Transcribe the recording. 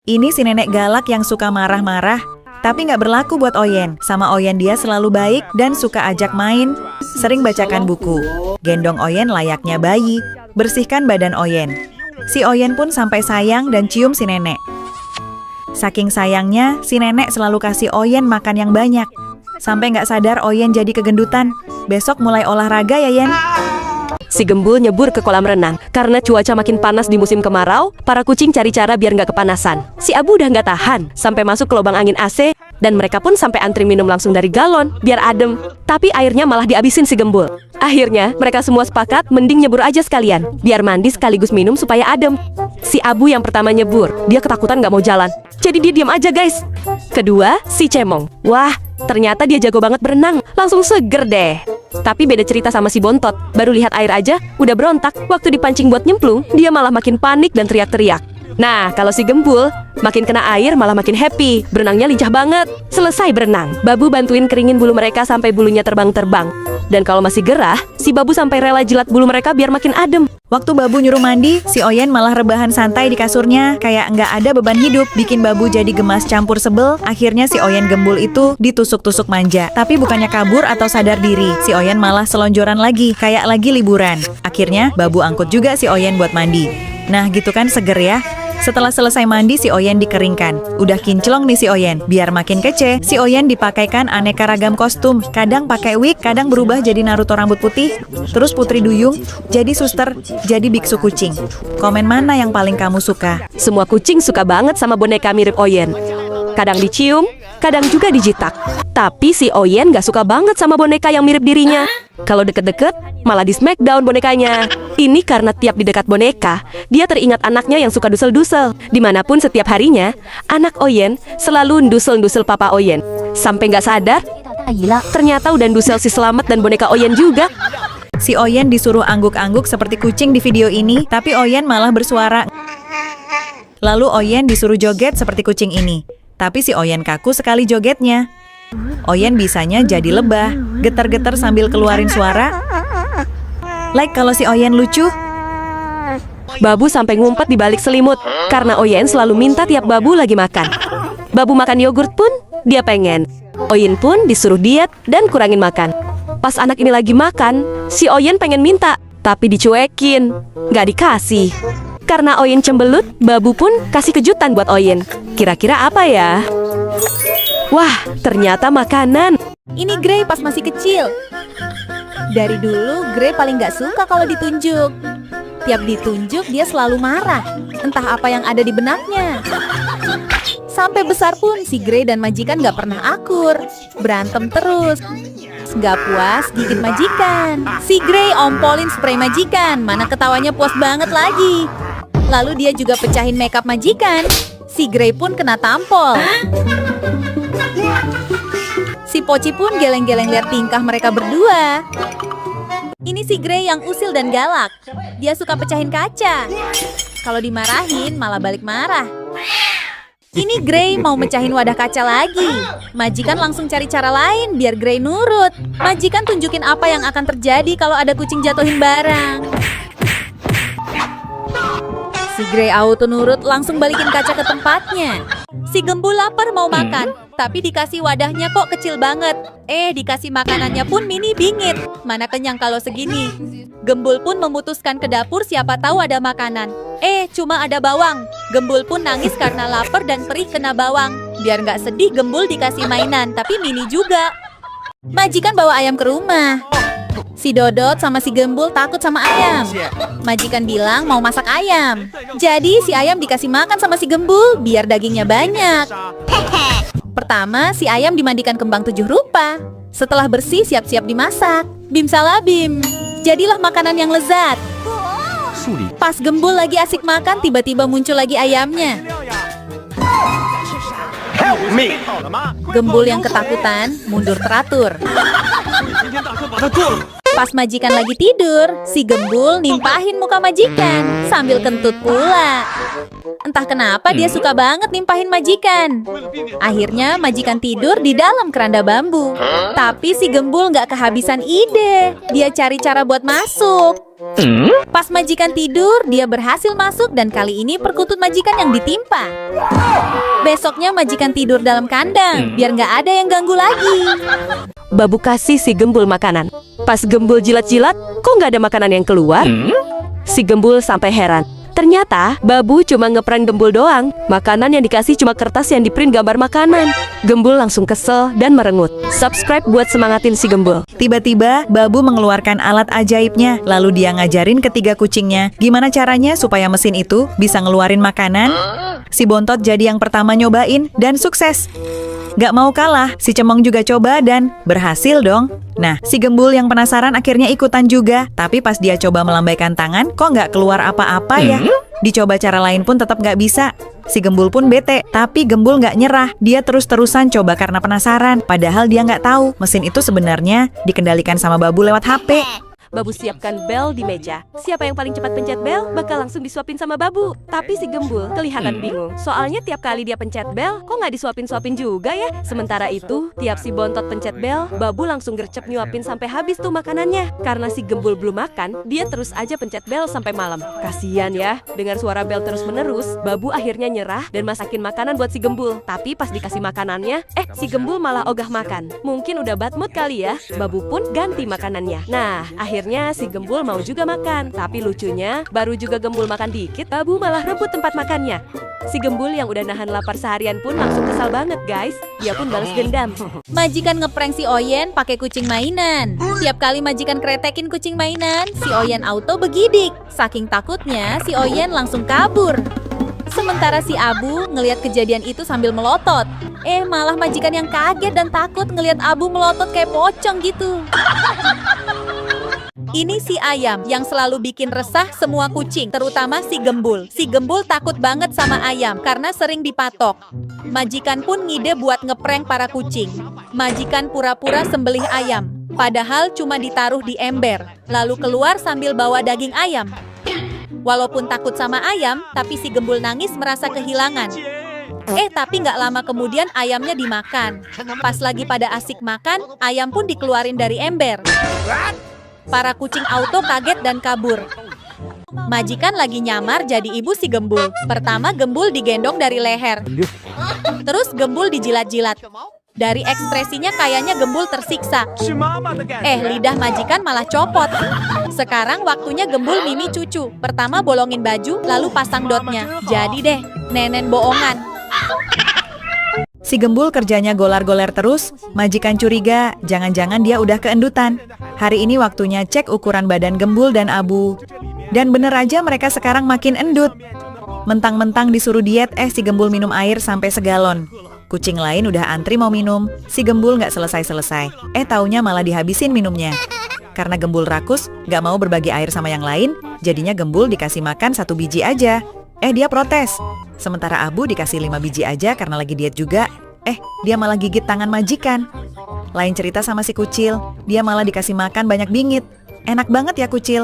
Ini si nenek galak yang suka marah-marah, tapi nggak berlaku buat Oyen. Sama Oyen dia selalu baik dan suka ajak main, sering bacakan buku. Gendong Oyen layaknya bayi, bersihkan badan Oyen. Si Oyen pun sampai sayang dan cium si nenek. Saking sayangnya, si nenek selalu kasih Oyen makan yang banyak. Sampai nggak sadar Oyen jadi kegendutan. Besok mulai olahraga ya, Yen. Si Gembul nyebur ke kolam renang. Karena cuaca makin panas di musim kemarau, para kucing cari cara biar nggak kepanasan. Si Abu udah nggak tahan, sampai masuk ke lubang angin AC, dan mereka pun sampai antri minum langsung dari galon, biar adem. Tapi airnya malah dihabisin si Gembul. Akhirnya, mereka semua sepakat mending nyebur aja sekalian, biar mandi sekaligus minum supaya adem. Si Abu yang pertama nyebur, dia ketakutan nggak mau jalan. Jadi dia diam aja guys. Kedua, si Cemong. Wah, ternyata dia jago banget berenang, langsung seger deh. Tapi beda cerita sama si Bontot, baru lihat air aja, udah berontak. Waktu dipancing buat nyemplung, dia malah makin panik dan teriak-teriak. Nah, kalau si Gembul, makin kena air malah makin happy, berenangnya lincah banget. Selesai berenang, Babu bantuin keringin bulu mereka sampai bulunya terbang-terbang. Dan kalau masih gerah, si Babu sampai rela jilat bulu mereka biar makin adem. Waktu Babu nyuruh mandi, si Oyen malah rebahan santai di kasurnya, kayak nggak ada beban hidup, bikin Babu jadi gemas campur sebel. Akhirnya si Oyen Gembul itu ditusuk-tusuk manja. Tapi bukannya kabur atau sadar diri, si Oyen malah selonjoran lagi, kayak lagi liburan. Akhirnya Babu angkut juga si Oyen buat mandi. Nah gitu kan seger ya. Setelah selesai mandi, si Oyen dikeringkan. Udah kinclong nih si Oyen. Biar makin kece, si Oyen dipakaikan aneka ragam kostum. Kadang pakai wig, kadang berubah jadi Naruto rambut putih. Terus Putri Duyung, jadi suster, jadi biksu kucing. Komen mana yang paling kamu suka? Semua kucing suka banget sama boneka mirip Oyen. Kadang dicium, kadang juga dijitak. Tapi si Oyen gak suka banget sama boneka yang mirip dirinya. Kalau deket-deket, malah di smackdown bonekanya. Ini karena tiap di dekat boneka, dia teringat anaknya yang suka dusel-dusel. Dimanapun setiap harinya, anak Oyen selalu ndusel-ndusel papa Oyen. Sampai gak sadar, ternyata udah ndusel si Selamat dan boneka Oyen juga. Si Oyen disuruh angguk-angguk seperti kucing di video ini, tapi Oyen malah bersuara. Lalu Oyen disuruh joget seperti kucing ini. Tapi si Oyen kaku sekali jogetnya. Oyen bisanya jadi lebah, getar-getar sambil keluarin suara. Like kalau si Oyen lucu. Babu sampai ngumpet di balik selimut, karena Oyen selalu minta tiap Babu lagi makan. Babu makan yogurt pun, dia pengen. Oyen pun disuruh diet dan kurangin makan. Pas anak ini lagi makan, si Oyen pengen minta, tapi dicuekin, gak dikasih. Karena Oyen cembelut, Babu pun kasih kejutan buat Oyen. Kira-kira apa ya? Wah, ternyata makanan. Ini Grey pas masih kecil. Dari dulu, Grey paling gak suka kalau ditunjuk. Tiap ditunjuk, dia selalu marah. Entah apa yang ada di benaknya. Sampai besar pun, si Grey dan majikan gak pernah akur. Berantem terus. Gak puas, gigit majikan. Si Grey ompolin spray majikan. Mana ketawanya puas banget lagi. Lalu dia juga pecahin makeup majikan. Si Grey pun kena tampol. Si Poci pun geleng-geleng lihat tingkah mereka berdua. Ini si Grey yang usil dan galak. Dia suka pecahin kaca. Kalau dimarahin malah balik marah. Ini Grey mau mecahin wadah kaca lagi. Majikan langsung cari cara lain biar Grey nurut. Majikan tunjukin apa yang akan terjadi kalau ada kucing jatuhin barang. Si Grey auto nurut, langsung balikin kaca ke tempatnya. Si Gembul lapar mau makan, tapi dikasih wadahnya kok kecil banget. Dikasih makanannya pun mini bingit. Mana kenyang kalau segini. Gembul pun memutuskan ke dapur, siapa tahu ada makanan. Cuma ada bawang. Gembul pun nangis karena lapar dan perih kena bawang. Biar nggak sedih, Gembul dikasih mainan, tapi mini juga. Majikan bawa ayam ke rumah. Si Dodot sama si Gembul takut sama ayam. Majikan bilang mau masak ayam. Jadi si ayam dikasih makan sama si Gembul biar dagingnya banyak. Pertama, si ayam dimandikan kembang 7 rupa. Setelah bersih, siap-siap dimasak. Bim salabim. Jadilah makanan yang lezat. Pas Gembul lagi asik makan, tiba-tiba muncul lagi ayamnya. Gembul yang ketakutan mundur teratur. Pas majikan lagi tidur, si Gembul nimpahin muka majikan sambil kentut pula. Entah kenapa dia suka banget nimpahin majikan. Akhirnya majikan tidur di dalam keranda bambu. Tapi si Gembul nggak kehabisan ide. Dia cari cara buat masuk. Pas majikan tidur, dia berhasil masuk dan kali ini perkutut majikan yang ditimpa. Besoknya majikan tidur dalam kandang, biar nggak ada yang ganggu lagi. Babu kasih si Gembul makanan. Pas Gembul jilat-jilat, kok nggak ada makanan yang keluar? Si Gembul sampai heran. Ternyata Babu cuma ngeprank Gembul doang. Makanan yang dikasih cuma kertas yang diprint gambar makanan. Gembul langsung kesel dan merengut. Subscribe buat semangatin si Gembul. Tiba-tiba, Babu mengeluarkan alat ajaibnya. Lalu dia ngajarin ketiga kucingnya gimana caranya supaya mesin itu bisa ngeluarin makanan. Si Bontot jadi yang pertama nyobain dan sukses. Gak mau kalah, si Cemong juga coba dan berhasil dong. Nah, si Gembul yang penasaran akhirnya ikutan juga. Tapi pas dia coba melambaikan tangan, kok gak keluar apa-apa ya? Dicoba cara lain pun tetap gak bisa. Si Gembul pun bete, tapi Gembul gak nyerah. Dia terus-terusan coba karena penasaran. Padahal dia gak tahu mesin itu sebenarnya dikendalikan sama Babu lewat HP. Babu siapkan bel di meja. Siapa yang paling cepat pencet bel, bakal langsung disuapin sama Babu. Tapi si Gembul kelihatan bingung. Soalnya tiap kali dia pencet bel, kok nggak disuapin-suapin juga ya? Sementara itu, tiap si Bontot pencet bel, Babu langsung gercep nyuapin sampai habis tuh makanannya. Karena si Gembul belum makan, dia terus aja pencet bel sampai malam. Kasian ya, dengar suara bel terus-menerus, Babu akhirnya nyerah dan masakin makanan buat si Gembul. Tapi pas dikasih makanannya, si Gembul malah ogah makan. Mungkin udah bad mood kali ya. Babu pun ganti makanannya. Nah, akhirnya si Gembul mau juga makan. Tapi lucunya, baru juga Gembul makan dikit, Babu malah rebut tempat makannya. Si Gembul yang udah nahan lapar seharian pun langsung kesal banget guys. Dia pun balas dendam. Majikan ngeprank si Oyen pakai kucing mainan. Tiap kali majikan kretekin kucing mainan, si Oyen auto begidik. Saking takutnya, si Oyen langsung kabur. Sementara si Abu ngelihat kejadian itu sambil melotot. Malah majikan yang kaget dan takut ngelihat Abu melotot kayak pocong gitu. Ini si Ayam yang selalu bikin resah semua kucing, terutama si Gembul. Si Gembul takut banget sama Ayam karena sering dipatok. Majikan pun ngide buat ngeprank para kucing. Majikan pura-pura sembelih ayam, padahal cuma ditaruh di ember, lalu keluar sambil bawa daging ayam. Walaupun takut sama ayam, tapi si Gembul nangis merasa kehilangan. Tapi nggak lama kemudian ayamnya dimakan. Pas lagi pada asik makan, ayam pun dikeluarin dari ember. Para kucing auto kaget dan kabur. Majikan lagi nyamar jadi ibu si Gembul. Pertama Gembul digendong dari leher. Terus Gembul dijilat-jilat. Dari ekspresinya kayaknya Gembul tersiksa. Lidah majikan malah copot. Sekarang waktunya Gembul mimi cucu. Pertama bolongin baju, lalu pasang dotnya. Jadi deh, nenen bohongan. Si Gembul kerjanya golar-goler terus, majikan curiga, jangan-jangan dia udah keendutan. Hari ini waktunya cek ukuran badan Gembul dan Abu. Dan bener aja mereka sekarang makin endut. Mentang-mentang disuruh diet, si Gembul minum air sampai segalon. Kucing lain udah antri mau minum, si Gembul nggak selesai-selesai. Taunya malah dihabisin minumnya. Karena Gembul rakus, nggak mau berbagi air sama yang lain, jadinya Gembul dikasih makan 1 biji aja. Dia protes. Sementara Abu dikasih 5 biji aja karena lagi diet juga. Dia malah gigit tangan majikan. Lain cerita sama si Kucil, dia malah dikasih makan banyak bingit. Enak banget ya Kucil.